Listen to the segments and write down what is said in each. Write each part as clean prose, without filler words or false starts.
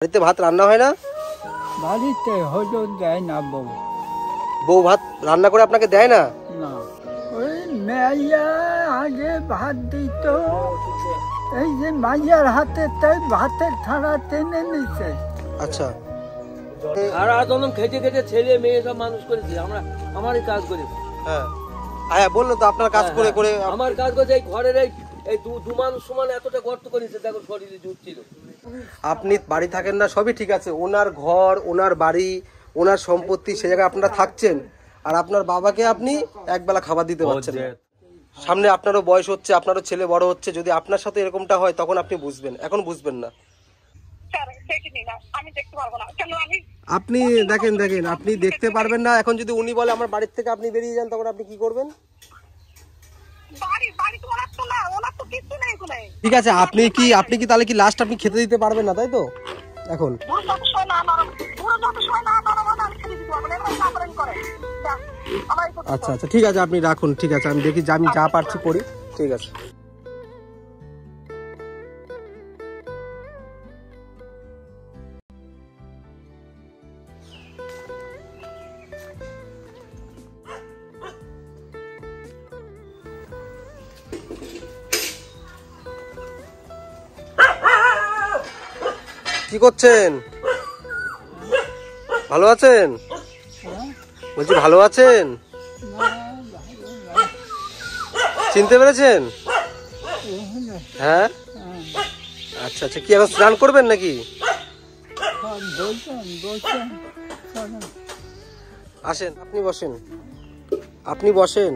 বাড়িতে ভাত রান্না হয় না? বাড়িতে হজম দেয় না বউ। বউ ভাত রান্না করে আপনাকে দেয় না? না, ওই মেয়া আগে ভাত দিত, এই যে মাইয়ার হাতে তাই ভাতের থালা টেনে নিছে। আচ্ছা, আর আদম খেটে খেটে ছেলে মেয়ে সব মানুষ করেছি আমরা, আমারই কাজ করেছি। হ্যাঁ হ্যাঁ, বললো তো আপনার কাজ করে করে আমার কাজ করছে এই ঘরের এই দু মানুষ সমান এতটা গর্ত করেছে, দেখো শরীরে জুটছিল। আপনি বাড়ি থাকেন না, সবই ঠিক আছে, ওনার ঘর, ওনার বাড়ি, ওনার সম্পত্তি, সে জায়গায় আপনারা থাকছেন, আর আপনার বাবাকে আপনি একবেলা খাবার দিতে পারছেন না। সামনে আপনারও বয়স হচ্ছে, আপনারও ছেলে বড় হচ্ছে, যদি আপনার সাথে এরকমটা হয় তখন আপনি বুঝবেন, এখন বুঝবেন না। আপনি দেখেন আপনি দেখতে পারবেন না, এখন যদি উনি বলে আমার বাড়ির থেকে আপনি বেরিয়ে যান, তখন আপনি কি করবেন? ঠিক আছে, আপনি কি তাহলে কি লাস্ট আপনি খেতে দিতে পারবেন না, তাই তো? এখন আচ্ছা আচ্ছা, ঠিক আছে, আপনি রাখুন, ঠিক আছে, আমি দেখি আমি যা পারছি করি, ঠিক আছে। কি করছেন? ভালো আছেন? বলছি ভালো আছেন? চিনতে পেরেছেন? হ্যাঁ, আচ্ছা আচ্ছা, কি এখন স্নান করবেন নাকি? আসেন, আপনি বসেন, আপনি বসেন।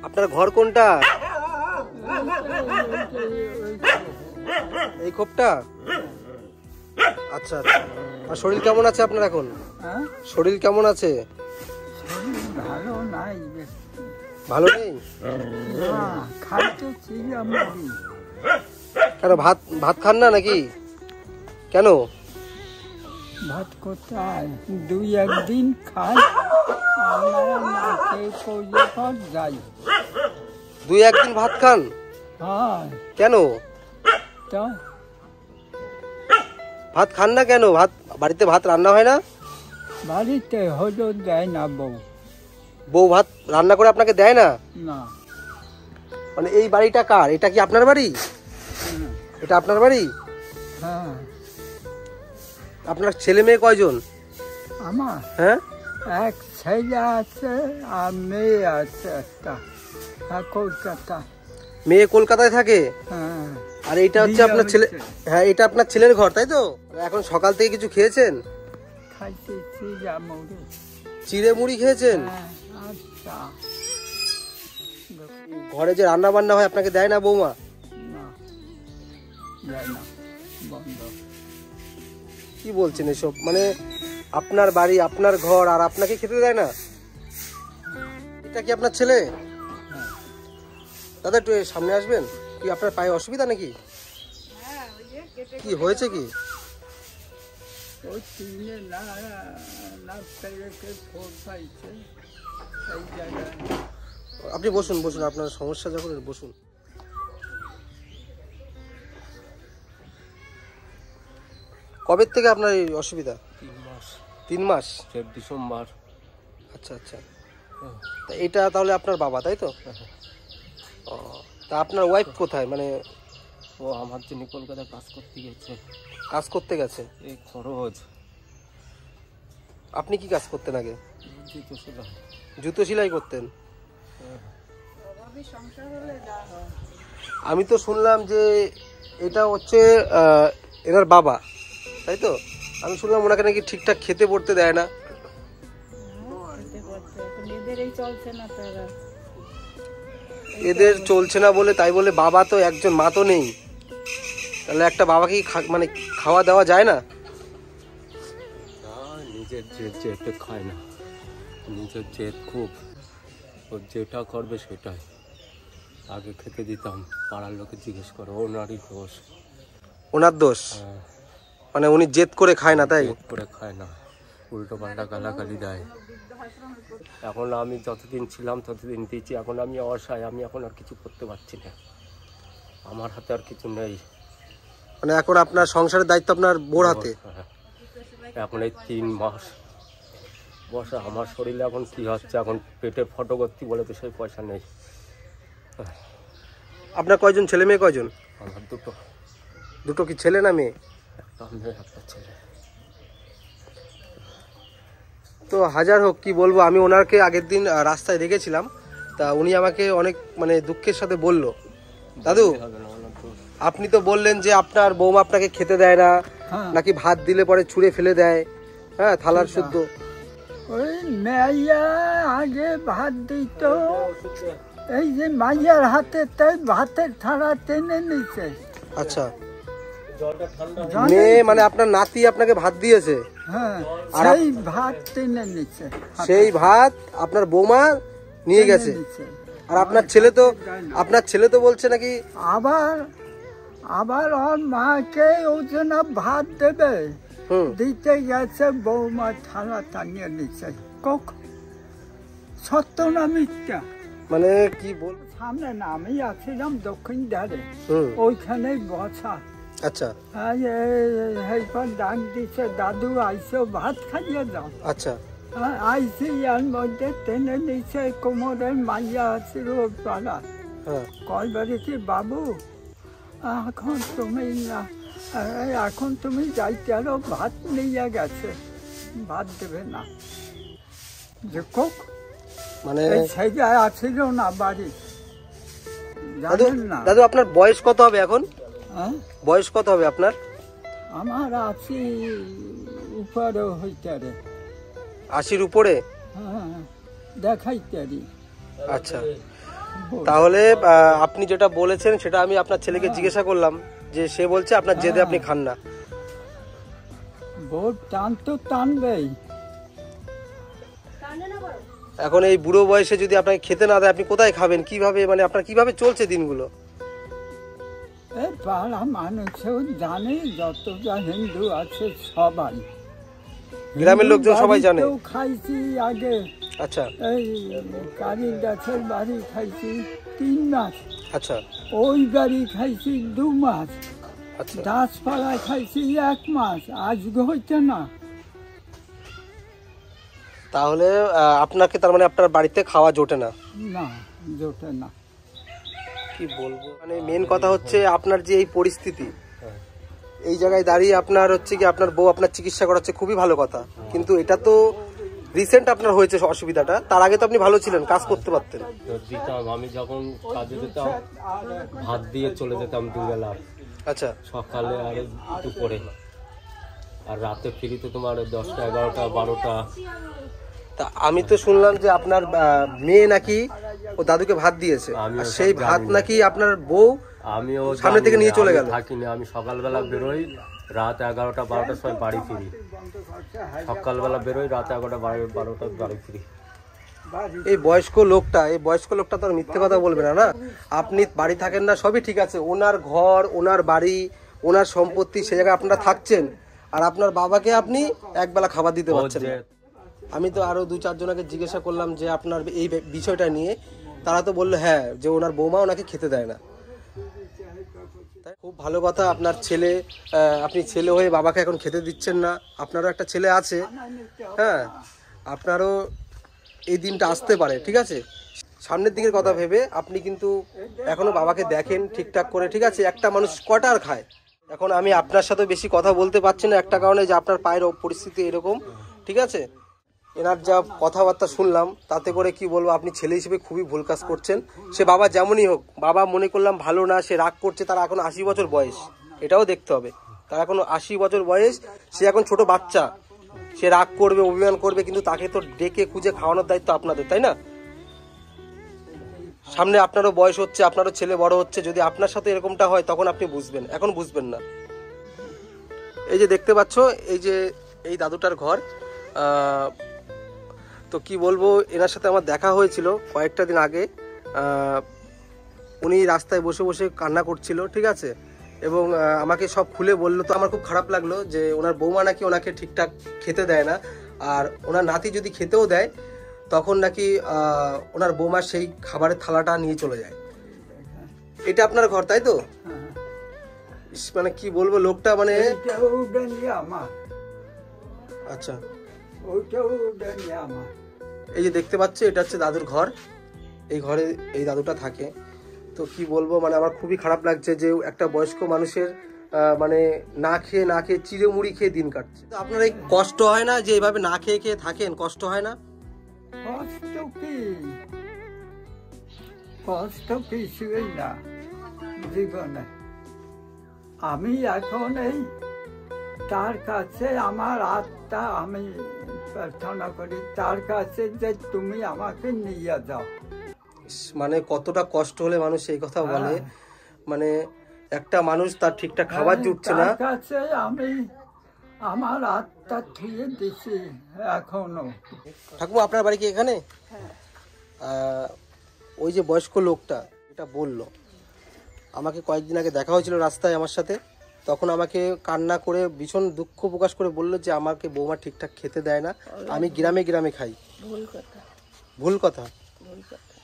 আপনার ঘর কোনটা? এই খোপটা? আচ্ছা আচ্ছা, আর শরীর কেমন আছে আপনার এখন? শরীর কেমন আছে? ভালো নাই, ভালো নেই? কেন ভাত খান না নাকি? কেন? ভাত কোথায়, দুই একদিন খাই, যাই। দুই একদিন ভাত খান? কেন ভাত খান না কেন? বাড়িতে ভাত রান্না হয় না? বাড়িতে হজম দেয় না বউ। বউ ভাত রান্না করে আপনাকে দেয় না? না। মানে এই বাড়িটা কার? এটা কি আপনার বাড়ি? এটা আপনার বাড়ি? হ্যাঁ। আপনার ছেলে মেয়ে কয়জন? আমার? হ্যাঁ, এক ছেলে আছে আর মেয়ে আছে একটা, কলকাতা। মেয়ে কলকাতায় থাকে? হ্যাঁ। আর এইটা হচ্ছে আপনার ছেলে? হ্যাঁ, এটা আপনার ছেলের ঘর, তাই তো? এখন সকাল থেকে কিছু খেয়েছেন? খাইছি চিড়া মুড়ি। চিড়ে মুড়ি খেয়েছেন? আচ্ছা। ঘরে যে রান্না বান্না হয় আপনাকে দেয় না বৌমা? না, দেয় না, বন্ধ। কি বলছেন এসব? মানে আপনার বাড়ি, আপনার ঘর, আর আপনাকে খেতে দেয় না? এটা কি আপনার ছেলে? দাদা একটু সামনে আসবেন। কি আপনার পায়ে অসুবিধা নাকি? কি হয়েছে কি? আপনি বসুন, আপনার সমস্যা যখন বসুন। কবে থেকে আপনার এই অসুবিধা? 3 মাস। ডিসেম্বর। আচ্ছা আচ্ছা, তা এটা তাহলে আপনার বাবা, তাই তো? ও, তা আপনার ওয়াইফ কোথায়? মানে ও আমার জন্য কলকাতায় কাজ করতে গেছে। কাজ করতে গেছে? এই খরচ। আপনি কি কাজ করতেন আগে? জুতো সেলাই। জুতো সেলাই করতেন? আমি তো শুনলাম যে এটা হচ্ছে এনার বাবা, তাই তো? আমি শুনলাম ওনাকে নাকি ঠিকঠাক খেতে পড়তে দেয় না। এদের চলছে না বলে তাই বলে বাবা তো একজন, মা তো নেই, তাহলে একটা বাবাকে মানে খাওয়া দেওয়া যায় না? নিজের জেদ খায় না, নিজের জেদ খুব, ও যেটা করবে সেটাই। আগে খেতে দিতাম, পাড়ার লোকে জিজ্ঞেস করো, ওনারই দোষ। ওনার দোষ? মানে উনি জেদ করে খায় না, তাই? জেদ করে খায় না, উল্টো পাল্টা গালাগালি দেয়। এখন আমি যতদিন ছিলাম ততদিন দিয়েছি, এখন আমি অসহায়, আমি এখন আর কিছু করতে পারছি না। আমার হাতে আর কিছু নেই। মানে এখন আপনার সংসারের দায়িত্ব আপনার বোর হাতে। হ্যাঁ। এখন এই 3 মাস বসে আমার শরীরে এখন কি হচ্ছে, এখন পেটে ফটো করতে বলে তো সেই পয়সা নেই। আপনার কয়জন ছেলে মেয়ে কয়জন? আমার দুটো। দুটো কি ছেলে না মেয়ে? একটা মেয়ে একটা ছেলে। তো হাজার হোক, কি বলবো, আমি ওনাকে আগের দিন রাস্তায় দেখেছিলাম, তা উনি আমাকে অনেক মানে দুঃখের সাথে বলল, দাদু আপনি তো বললেন যে আপনার বৌমা আপনাকে খেতে দেয় না, নাকি ভাত দিলে পরে ছুঁড়ে ফেলে দেয়, হ্যাঁ থালার শুদ্ধ। ওই মেয়া আগে ভাত দিত, এই যে মাইয়ার হাতে তাই ভাতের থালা টেনে নিচ্ছে। আচ্ছা, মেয়ে মানে আপনার নাতি আপনাকে ভাত দিয়েছে? হ্যাঁ, সেই ভাত টেনে নিচ্ছে, সেই ভাত আপনার বৌমা নিয়ে গেছে। আর আপনার ছেলে তো বলছে নাকি আবার ওর মাকে ওজন ভাত দেবে, দিতে গেছে, বৌমা থালা টানিয়ে নিচ্ছে। সত্য না মিথ্যা? মানে কি বল, সামনে না, আমি আছিলাম দক্ষিণ ধারে, ওইখানে বসা। আচ্ছা, ডাক দিচ্ছে, দাদু আইসো ভাত খাইয়ে দাও। আচ্ছা, আইসি, এর মধ্যে টেনে নিচ্ছে কোমরের মাইয়া আছিল পাড়া। কয় বাড়িতে, বাবু এখন তুমি যাইতে আরো ভাত নিয়ে গেছে, ভাত দেবে না। যে কোক মানে সেই জায়গায় আছিল না বাড়ি, জানেন না? দাদু আপনার বয়স কত হবে এখন? বয়স কত হবে আপনার? আমার 80 উপরে হইতে রে। 80-র উপরে? হ্যাঁ, দেখাইতে রি। আচ্ছা, তাহলে আপনি যেটা বলেছেন সেটা আমি আপনার ছেলেকে জিজ্ঞাসা করলাম, যে সে বলছে আপনার জেদে আপনি খান না। ভোট টান তো টানবেই। এখন এই বুড়ো বয়সে যদি আপনাকে খেতে না দেয়, আপনি কোথায় খাবেন, কিভাবে, মানে আপনার কিভাবে চলছে দিনগুলো? পাড়া মানুষও জানে, যতটা হিন্দু আছে সবাই, গ্রামের লোকজন সবাই জানে। খাইছি আগে। আচ্ছা, এই কারির গাছের বাড়ি খাইছি 3 মাস। আচ্ছা, ওই বাড়ি খাইছি 2 মাস। আচ্ছা, দাসপাড়ায় খাইছি 1 মাস। আজকে হইতে না। তাহলে আপনাকে তার মানে আপনার বাড়িতে খাওয়া জোটে না? না, জোটে না। কি বলবো, মানে মেন কথা হচ্ছে আপনার যে এই পরিস্থিতি, এই জায়গায় দাঁড়িয়ে আপনার হচ্ছে কি আপনার বউ আপনার চিকিৎসা করাচ্ছে, খুবই ভালো কথা, কিন্তু এটা তো রিসেন্ট আপনার হয়েছে অসুবিধাটা, তার আগে তো আপনি ভালো ছিলেন, কাজ করতে পারতেন। দিতাম, আমি যখন কাজে যেতাম ভাত দিয়ে চলে যেতাম 2 বেলা। আচ্ছা, সকালে আর দুপুরে, আর রাতে ফিরিতে তোমার 10টা 11টা 12টা। তা আমি তো শুনলাম যে আপনার মেয়ে নাকি ও দাদুকে ভাত দিয়েছে, আর সেই ভাত নাকি আপনার বউ আমিও সামনে থেকে নিয়ে চলে গেল। থাকিনি, আমি সকালবেলা বেরোই, রাত 11টা 12টার সময় বাড়ি ফিরি। সকালবেলা বেরোই, রাত 11টা 12টা বাড়ি ফিরি। এই বয়স্ক লোকটা তো আর মিথ্যে কথা বলবে না। আপনি বাড়ি থাকেন না, সবই ঠিক আছে, ওনার ঘর, ওনার বাড়ি, ওনার সম্পত্তি, সে জায়গায় আপনারা থাকছেন, আর আপনার বাবাকে আপনি একবেলা খাবার দিতে পারছেন না। আমি তো আরো 2-4 জনকে জিজ্ঞাসা করলাম যে আপনার এই বিষয়টা নিয়ে, তারা তো বললো হ্যাঁ, যে ওনার বৌমা ওনাকে খেতে দেয় না। খুব ভালো কথা, আপনার ছেলে, আপনি ছেলে হয়ে বাবাকে এখন খেতে দিচ্ছেন না। আপনারও একটা ছেলে আছে, হ্যাঁ, আপনারও এই দিনটা আসতে পারে, ঠিক আছে? সামনের দিকের কথা ভেবে আপনি কিন্তু এখনো বাবাকে দেখেন ঠিকঠাক করে, ঠিক আছে? একটা মানুষ কটা আর খায়? এখন আমি আপনার সাথে বেশি কথা বলতে পারছি না, একটা কারণে যে আপনার পায়ের পরিস্থিতি এরকম, ঠিক আছে? এনার যা কথাবার্তা শুনলাম, তাতে করে কি বলবো, আপনি ছেলে হিসেবে খুবই ভুল কাজ করছেন। সে বাবা যেমনই হোক, বাবা মনে করলাম ভালো না, সে রাগ করছে, তার এখন 80 বছর বয়স, এটাও দেখতে হবে। তার এখন 80 বছর বয়স, সে এখন ছোট বাচ্চা, সে রাগ করবে, অভিমান করবে, কিন্তু তাকে তো ডেকে খুঁজে খাওয়ানোর দায়িত্ব আপনাদের, তাই না? সামনে আপনারও বয়স হচ্ছে, আপনারও ছেলে বড় হচ্ছে, যদি আপনার সাথে এরকমটা হয় তখন আপনি বুঝবেন, এখন বুঝবেন না। এই যে দেখতে পাচ্ছ, এই দাদুটার ঘর, তো কি বলবো, এনার সাথে আমার দেখা হয়েছিল কয়েকটা দিন আগে। উনি রাস্তায় বসে বসে কান্না করছিল, ঠিক আছে, এবং আমাকে সব খুলে বললো। তো আমার খুব খারাপ লাগলো যে ওনার বৌমা নাকি ওনাকে ঠিকঠাক খেতে দেয় না, আর ওনার নাতি যদি খেতেও দেয় তখন নাকি ওনার বৌমা সেই খাবারের থালাটা নিয়ে চলে যায়। এটা আপনার ঘর তাই তো? হ্যাঁ। ইস, মানে কি বলবো লোকটা মানে এইটা উডেন আমার, আচ্ছা ওইটা উডেন আমার। এই যে দেখতে পাচ্ছি এটা হচ্ছে দাদুর ঘর, এই ঘরে এই দাদুটা থাকে। তো কি বলবো মানে আমার খুবই খারাপ লাগছে যে একটা বয়স্ক মানুষের মানে না খেয়ে চিড়ে মুড়ি খেয়ে দিন কাটছে। তো আপনার এই কষ্ট হয় না যে এইভাবে না খেয়ে খেয়ে থাকেন? কষ্ট হয় না? কষ্ট কি, কষ্ট কিছুই না জীবনে। আমি এখন এই তার কাছে আমার আত্মা আমি প্রার্থনা করি, তার কাছে যে তুমি আমাকে নিয়ে যাও। ইস, মানে কতটা কষ্ট হলে মানুষ এই কথা বলে, মানে একটা মানুষ তার ঠিকঠাক খাবার জুটছে না। তার কাছে আমি আমার আত্মা থুয়ে দিছি এখনো। ঠাকুমা আপনার বাড়ি কি এখানে? ওই যে বয়স্ক লোকটা এটা বললো আমাকে, কয়েকদিন আগে দেখা হয়েছিল রাস্তায় আমার সাথে, তখন আমাকে কান্না করে ভীষণ দুঃখ প্রকাশ করে বললো যে আমাকে বৌমা ঠিকঠাক খেতে দেয় না, আমি গ্রামে গ্রামে খাই। ভুল কথা, ভুল কথা? ভুল কথা।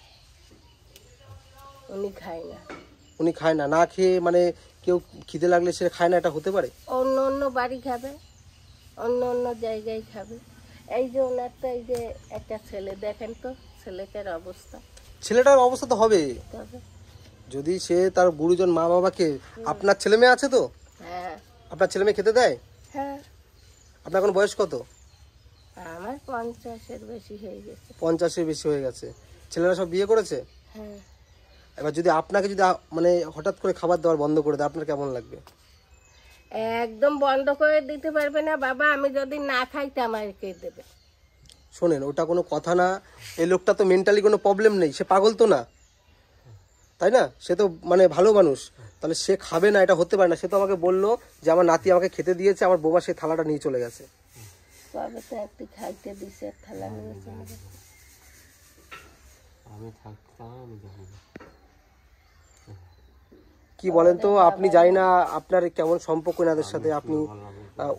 উনি খায় না। উনি খায় না? না খেয়ে মানে কেউ খিদে লাগলে সে খায় না, এটা হতে পারে? অন্য অন্য বাড়ি খাবে, অন্য অন্য জায়গায় খাবে। এই যে ওনার তো এই যে একটা ছেলে, দেখেন তো ছেলেটার অবস্থা। ছেলেটার অবস্থা তো হবে তবে যদি সে তার গুরুজন মা বাবাকে, আপনার ছেলে মেয়ে আছে তো? হ্যাঁ আপনার ছেলে মেয়ে খেতে দেয়? হ্যাঁ, আপনার এখন বয়স কত? আমার 50-এর বেশি হয়ে গেছে। 50-এর বেশি হয়ে গেছে। ছেলেরা সব বিয়ে করেছে? হ্যাঁ। এবার যদি আপনাকে যদি মানে হঠাৎ করে খাবার দেওয়ার বন্ধ করে দেয়, আপনার কেমন লাগবে? একদম বন্ধ করে দিতে পারবে না বাবা, আমি যদি না খাই তো আমাকে দেবে। শোনেন, ওটা কোনো কথা না। এই লোকটা তো মেন্টালি কোনো প্রবলেম নেই, সে পাগল তো না, তাই না? সে তো মানে ভালো মানুষ, তাহলে সে খাবে না এটা হতে পারে না। সে তো আমাকে বললো যে আমার নাতি আমাকে খেতে দিয়েছে, আমার বৌমা সেই থালাটা নিয়ে চলে গেছে। তবে তো একটু খাইতে দিছে, থালা নিয়ে চলে গেছে। আমি থাকতাম জানি না। কি বলেন তো, আপনি জানি না আপনার কেমন সম্পর্ক ওনাদের সাথে, আপনি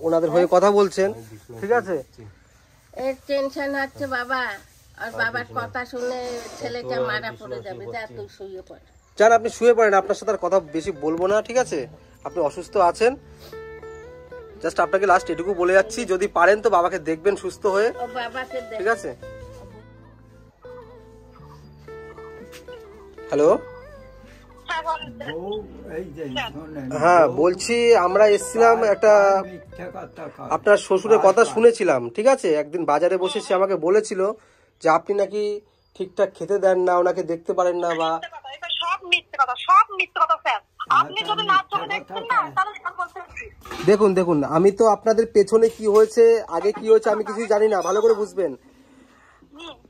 ওনাদের হয়ে কথা বলছেন, ঠিক আছে? এর টেনশন হচ্ছে বাবা, আর বাবার কথা শুনে ছেলেটা মারা পড়ে যাবে। যা তুই শুয়ে পড়। যান আপনি শুয়ে পড়েন, আপনার সাথে আর কথা বেশি বলবো না, ঠিক আছে? আপনি অসুস্থ আছেন, জাস্ট আপনাকে লাস্ট এটুকু বলে যাচ্ছি, যদি পারেন তো বাবাকে দেখবেন সুস্থ হয়ে, ও বাবাকে দেখ। ঠিক আছে? হ্যালো, বউ এই যে শোনেন, হ্যাঁ বলছি আমরা এসেছিলাম একটা, মিথ্যা কথা কয়। আপনার শ্বশুরের কথা শুনেছিলাম, ঠিক আছে? একদিন বাজারে বসে সে আমাকে বলেছিল যে আপনি নাকি ঠিকঠাক খেতে দেন না, ওনাকে দেখতে পারেন না, বা এটা সব মিথ্যে কথা, সব মিথ্যে কথা স্যার। আপনি যদি না চলে দেখছেন না তাহলে সব বলতে পারছি। দেখুন আমি তো আপনাদের পেছনে কি হয়েছে আগে কি হয়েছে আমি কিছুই জানি না, ভালো করে বুঝবেন।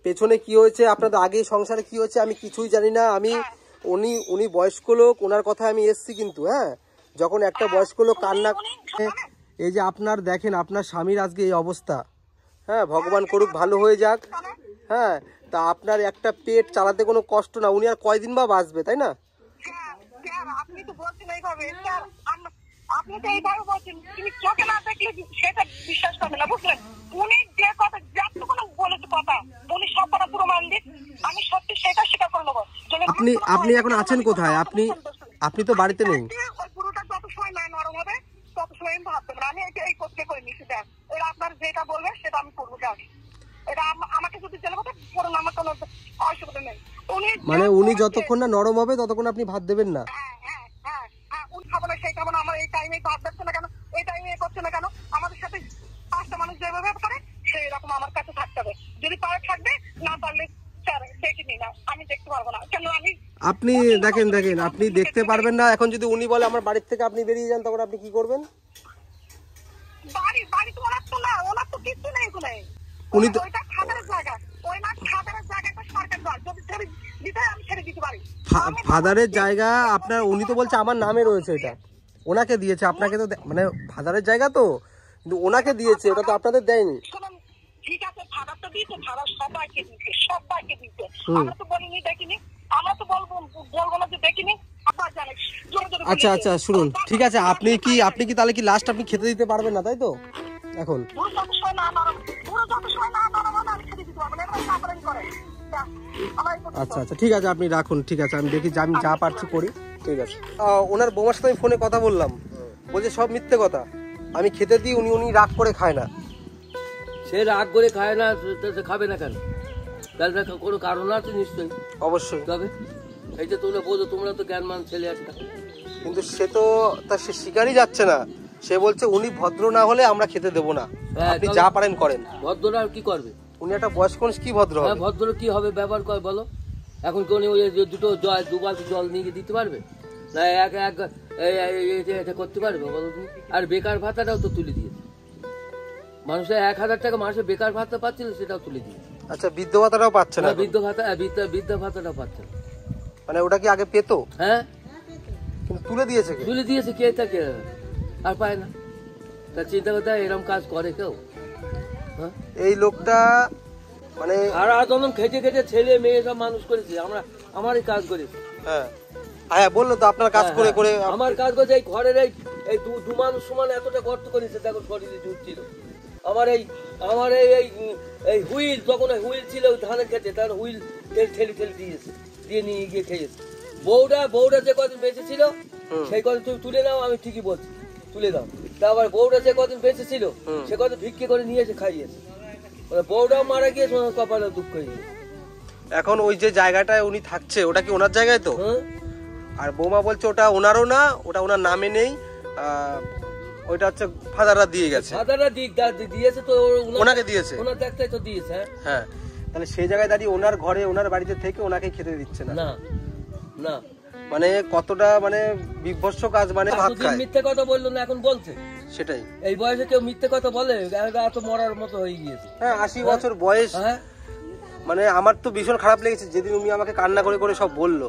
পেছনে কি হয়েছে আপনাদের আগে সংসারে কি হয়েছে আমি কিছুই জানি না। আমি উনি বয়স্ক লোক, ওনার কথা আমি এসছি, কিন্তু হ্যাঁ যখন একটা বয়স্ক লোক কান্না, এই যে আপনার দেখেন আপনার স্বামীর আজকে এই অবস্থা, হ্যাঁ ভগবান করুক ভালো হয়ে যাক, হ্যাঁ তা আপনার একটা পেট চালাতে কোনো কষ্ট না, উনি আর কয়দিন বা বাঁচবে, তাই না? স্যার আপনি তো বলছেন এইভাবে, স্যার আপনি তো এইভাবে বলছেন, তিনি চোখে না দেখলে সেটা বিশ্বাস করবে না, বুঝলেন? উনি যে কথা যতটুকু বলেছে কথা, উনি সব কথা পুরো মান দিন, আমি সত্যি সেটা স্বীকার করে নেবো। আপনি এখন আছেন কোথায়? আপনি তো বাড়িতে নেই। ওই পুরোটা যত সময় না নরম হবে তত সময় আমি ভাবতে পারি। আমি এই করতে করে নিচ্ছি, দেখ এটা আপনার যেটা বলবে সেটা আমি করবো। দেখ এটা আমাকে যদি জেলে কথা পড়ুন, আমার কোনো অসুবিধা নেই। মানে উনি যতক্ষণ না নরম হবে ততক্ষণ আপনি ভাত দেবেন না? উনি খাবো না, সেই খাবো না, আমার এই টাইমে ভাত দিচ্ছে না কেন, এই টাইমে করছে না কেন? আমাদের সাথে 5টা মানুষ যেভাবে করে সেই রকম আমার কাছে থাকতে হবে। যদি পারে থাকবে, না পারলে স্যার দেখিনি না, আমি দেখতে পারবো না। কেন আমি আপনি দেখেন আপনি দেখতে পারবেন না। এখন যদি উনি বলে আমার বাড়ির থেকে আপনি বেরিয়ে যান, তখন আপনি কি করবেন? বাড়ি তো ওনার তো না, ওনার তো কিছু নেই। উনি তো ওইটা খাবারের জায়গা, ওই না খাবারের জায়গা একটা সরকার দল, যদি ছেড়ে দিতে আমি ছেড়ে দিতে পারি। ফাদারের জায়গা আপনার, উনি তো বলছে আমার নামে রয়েছে, এটা ওনাকে দিয়েছে, আপনাকে তো মানে ফাদারের জায়গা তো, কিন্তু ওনাকে দিয়েছে, এটা তো আপনাদের দেয়নি। শুনুন, ঠিক আছে ফাদার তো দিয়েছে, ফাদার সবাইকে দিয়েছে, সবাইকে দিয়েছে। আমরা তো বলিনি দেখিনি, আমরা তো বলবো না যে দেখিনি। আপনার জানেন আচ্ছা শুনুন, ঠিক আছে আপনি কি তাহলে কি লাস্ট আপনি খেতে দিতে পারবেন না, তাই তো? এখন আচ্ছা ঠিক আছে আপনি রাখুন, ঠিক আছে আমি দেখি, আমি যা পারছি করি। ঠিক আছে। ওনার বৌমার সাথে আমি ফোনে কথা বললাম, বলছে সব মিথ্যে কথা, আমি খেতে দিই, উনি রাগ করে খায় না। সে রাগ করে খায় না, খাবে না কেন? তাহলে কোনো কারণ আছে নিশ্চয়ই, অবশ্যই। তবে এই যে তোমরা বোঝো, তোমরা তো জ্ঞানমান ছেলে একটা, কিন্তু সে তো তার সে শিকারই যাচ্ছে না, সে বলছে উনি ভদ্র না হলে আমরা খেতে দেবো না, আপনি যা পারেন করেন। ভদ্ররা কি করবে? উনি একটা বয়স্ক মানুষ, কি ভদ্র হবে? ভদ্র কি হবে, ব্যবহার করে বলো? এখন কোন ওই দুটো দু বালতি জল নিয়ে দিতে পারবে না? এটা করতে পারবে বলো তুমি? আর বেকার ভাতাটাও তো তুলে দিয়েছে মানুষের, 1000 টাকা মাসে বেকার ভাতা পাচ্ছিল, সেটাও তুলে দিয়েছে। আচ্ছা, বৃদ্ধ ভাতাটাও পাচ্ছে না? বৃদ্ধ ভাতাটাও পাচ্ছে না। মানে ওটা কি আগে পেতো? হ্যাঁ, কিন্তু তুলে দিয়েছে। তুলে দিয়েছে কে? থাকে আর পায় না। তা চিন্তা করতে এরকম কাজ করে কেউ? হ্যাঁ, এই লোকটা মানে আর আন্দোলন খেটে খেটে ছেলে মেয়ে সব মানুষ করেছে, আমারই কাজ করেছে। হ্যাঁ হ্যাঁ, বললো তো আপনার কাজ করে করে আমার কাজ করছে। এই ঘরের এই দু মানুষ সমান এতটা গর্ত করেছে, দেখো শরীরে ঢুকছিল। আমার এই হুইল, তখন হুইল ছিল ধানের খেতে, তার হুইল ঠেলে দিয়েছে, দিয়ে নিয়ে গিয়ে খেয়েছে। বউটা যে কদিন বেঁচে ছিল, সেই কদিন তুমি তুলে নাও, আমি ঠিকই বলছি, তুলে দাও। তা আবার বউটা যে কদিন বেঁচে ছিল, সে কদিন ভিক্ষে করে নিয়েছে, খাইয়েছে। বউটাও মারা গিয়েছে, কপালে দুঃখ হয়েছে। এখন ওই যে জায়গাটায় উনি থাকছে, ওটা কি ওনার জায়গায় তো? আর বৌমা বলছে ওটা ওনারও না, ওটা ওনার নামে নেই, ওইটা হচ্ছে ফাদাররা দিয়ে গেছে। ফাদাররা দিয়েছে তো, ওনাকে দিয়েছে, ওনার দেখতেই তো দিয়েছে। হ্যাঁ, তাহলে সেই জায়গায় দাঁড়িয়ে ওনার ঘরে ওনার বাড়িতে থেকে ওনাকে খেতে দিচ্ছে না। না মানে কতটা মানে বিভৎস কাজ, মানে ভাত খায়। মিথ্যে কথা বললো না, এখন বলছে। সেটাই, এই বয়সে কেউ মিথ্যে কথা বলে? এত মরার মতো হয়ে গিয়েছে। হ্যাঁ, 80 বছর বয়স। হ্যাঁ, মানে আমার তো ভীষণ খারাপ লেগেছে যেদিন উনি আমাকে কান্না করে করে সব বললো।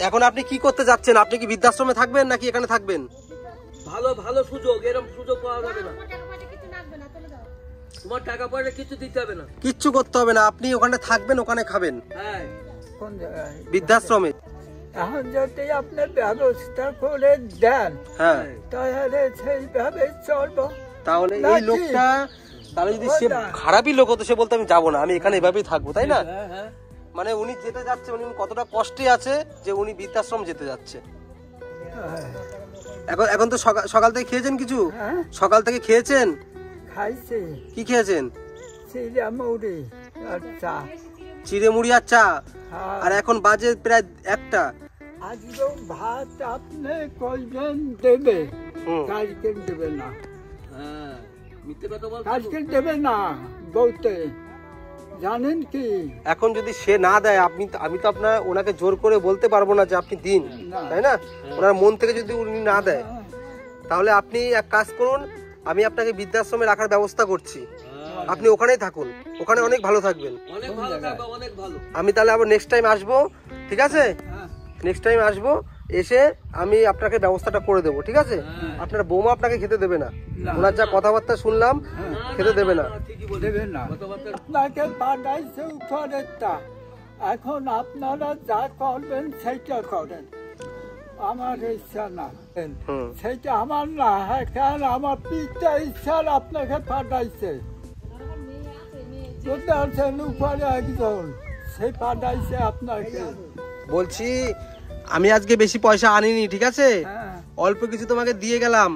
এখন আপনি কি করতে যাচ্ছেন? আপনি কি বৃদ্ধাশ্রমে থাকবেন নাকি এখানে থাকবেন? ভালো সুযোগ, এরকম সুযোগ পাওয়া যাবে না। তোমার টাকা পয়সা কিছু দিতে হবে না, কিচ্ছু করতে হবে না, আপনি ওখানে থাকবেন, ওখানে খাবেন। হ্যাঁ, কোন জায়গায়? বৃদ্ধাশ্রমে। এখন যদি আপনার ব্যবস্থা করে দেন, হ্যাঁ, তাহলে সেইভাবে চলবো। তাহলে এই লোকটা, তাহলে যদি সে খারাপই লোক হতো, সে বলতো আমি যাবো না, আমি এখানে এভাবেই থাকবো, তাই না? মানে উনি যেতে যাচ্ছে, উনি কতটা কষ্টে আছে যে উনি বৃদ্ধাশ্রম যেতে যাচ্ছে। এখন তো সকাল থেকে খেয়েছেন কিছু? সকাল থেকে খেয়েছেন? খাইছি। কি খেয়েছেন? চিড়ে মুড়ি আর চা। চিড়ে মুড়ি আর চা। আর এখন বাজে প্রায় 1টা। আজকেও ভাত আপনি কইবেন দেবে, কালকে দেবে না। কালকে দেবে না বলতে, জানেন কি? এখন যদি সে না দেয়, আমি তো ওনাকে জোর করে বলতে পারবো না যে আপনি দিন, তাই না? ওনার মন থেকে যদি উনি না দেয়, তাহলে আপনি এক কাজ করুন, আমি আপনাকে বৃদ্ধাশ্রমে রাখার ব্যবস্থা করছি, আপনি ওখানেই থাকুন, ওখানে অনেক ভালো থাকবেন। আমি তাহলে আবার নেক্সট টাইম আসবো, ঠিক আছে? নেক্সট টাইম আসবো, এসে আমি আপনাকে ব্যবস্থাটা করে দেবো, ঠিক আছে? আপনার বৌমা আপনাকে খেতে দেবে না, ওনার যা কথাবার্তা শুনলাম, খেতে দেবে না। আপনাকে পাঠাইছে উপরেরটা, এখন আপনারা যা করবেন সেইটা করেন, আমার ইচ্ছা না, সেইটা আমার না। এখন আমার পিতা ইচ্ছার আপনাকে পাঠাইছে, বুঝতে পারছেন? উপরে একজন সে পাঠাইছে আপনাকে। বলছি আমি আজকে বেশি পয়সা আনিনি, ঠিক আছে? অল্প কিছু তোমাকে দিয়ে গেলাম,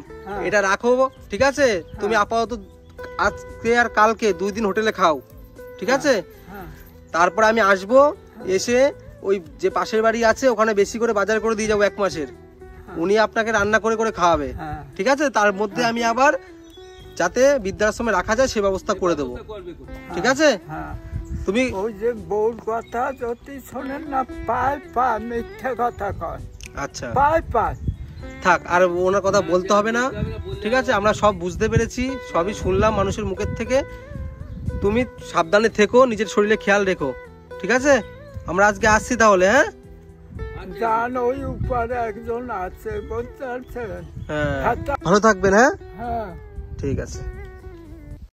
এটা রাখো, ঠিক আছে? তুমি আপাতত আজকে আর কালকে 2 দিন হোটেলে খাও, ঠিক আছে? তারপর আমি আসবো, এসে ওই যে পাশের বাড়ি আছে ওখানে বেশি করে বাজার করে দিয়ে যাবো 1 মাসের, উনি আপনাকে রান্না করে করে খাওয়াবে, ঠিক আছে? তার মধ্যে আমি আবার যাতে বৃদ্ধাশ্রমে রাখা যায় সে ব্যবস্থা করে দেবো, ঠিক আছে? তুমি ওই যে বউর কথা যদি শোনেন না, পায় মিথ্যে কথা কয়। আচ্ছা, পায় থাক, আর ওনার কথা বলতে হবে না, ঠিক আছে? আমরা সব বুঝতে পেরেছি, সবই শুনলাম মানুষের মুখের থেকে। তুমি সাবধানে থেকো, নিজের শরীরে খেয়াল রেখো, ঠিক আছে? আমরা আজকে আসছি তাহলে। হ্যাঁ, জান ওই উপরে একজন আছে, বুঝতে পারছেন? হ্যাঁ, ভালো থাকবেন। হ্যাঁ, হ্যাঁ, ঠিক আছে।